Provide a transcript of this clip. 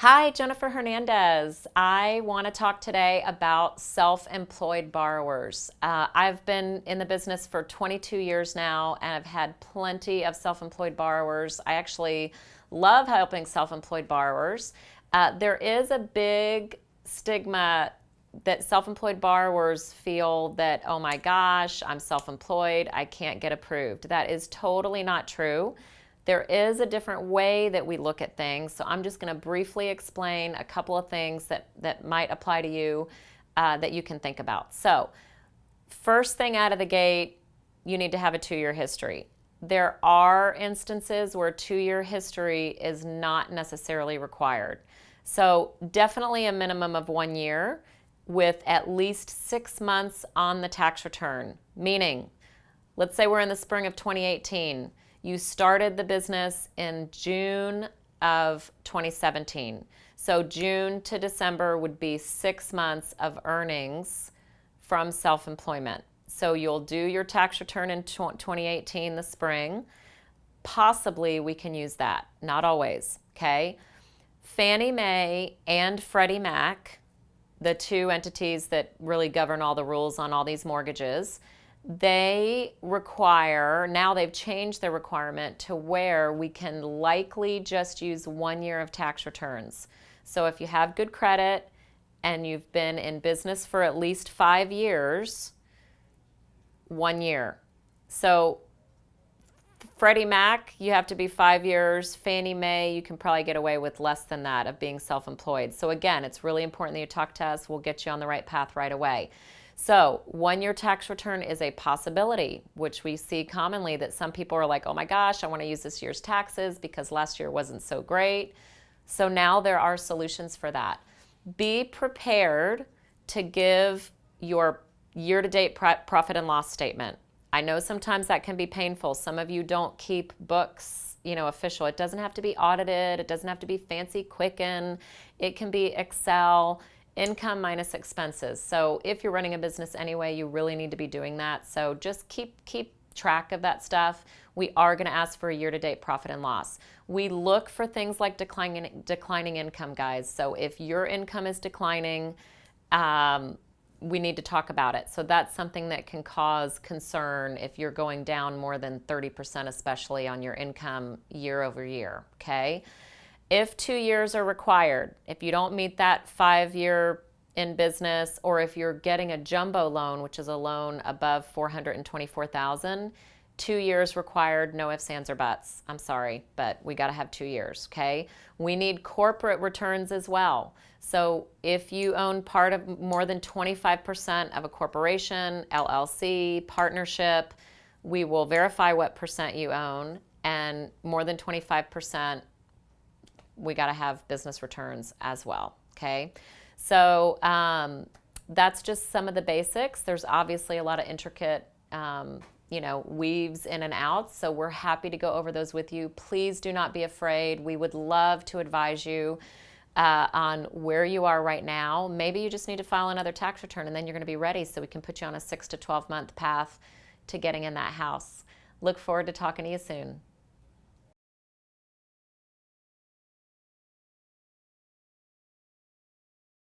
Hi, Jennifer Hernandez. I want to talk today about self-employed borrowers. I've been in the business for 22 years now, and I've had plenty of self-employed borrowers. I actually love helping self-employed borrowers. There is a big stigma that self-employed borrowers feel that, oh my gosh, I'm self-employed, I can't get approved. That is totally not true. There is a different way that we look at things, so I'm just going to briefly explain a couple of things that might apply to you that you can think about. So, first thing out of the gate, you need to have a 2-year history. There are instances where 2-year history is not necessarily required. So, definitely a minimum of 1 year with at least 6 months on the tax return. Meaning, let's say we're in the spring of 2018. You started the business in June of 2017. So June to December would be 6 months of earnings from self-employment. So you'll do your tax return in 2018, the spring. Possibly we can use that, not always, okay? Fannie Mae and Freddie Mac, the two entities that really govern all the rules on all these mortgages, they require, now they've changed their requirement to where we can likely just use 1 year of tax returns. So if you have good credit and you've been in business for at least 5 years, 1 year. So Freddie Mac, you have to be 5 years. Fannie Mae, you can probably get away with less than that of being self-employed. So again, it's really important that you talk to us. We'll get you on the right path right away. So 1 year tax return is a possibility, which we see commonly that some people are like, oh my gosh, I want to use this year's taxes because last year wasn't so great. So now there are solutions for that. Be prepared to give your year-to-date profit and loss statement. I know sometimes that can be painful. Some of you don't keep books, official. It doesn't have to be audited. It doesn't have to be fancy Quicken. It can be Excel. Income minus expenses. So if you're running a business anyway, you really need to be doing that. So just keep track of that stuff. We are going to ask for a year-to-date profit and loss. We look for things like declining income, guys. So if your income is declining, we need to talk about it. So that's something that can cause concern if you're going down more than 30%, especially on your income year over year, okay? If 2 years are required, if you don't meet that 5-year in business, or if you're getting a jumbo loan, which is a loan above $424,000, 2 years required, no ifs, ands, or buts. I'm sorry, but we got to have 2 years, okay? We need corporate returns as well. So if you own part of more than 25% of a corporation, LLC, partnership, we will verify what percent you own, and more than 25%, we got to have business returns as well, okay? So that's just some of the basics. There's obviously a lot of intricate, weaves in and outs, so we're happy to go over those with you. Please do not be afraid. We would love to advise you on where you are right now. Maybe you just need to file another tax return, and then you're going to be ready so we can put you on a 6 to 12 month path to getting in that house. Look forward to talking to you soon.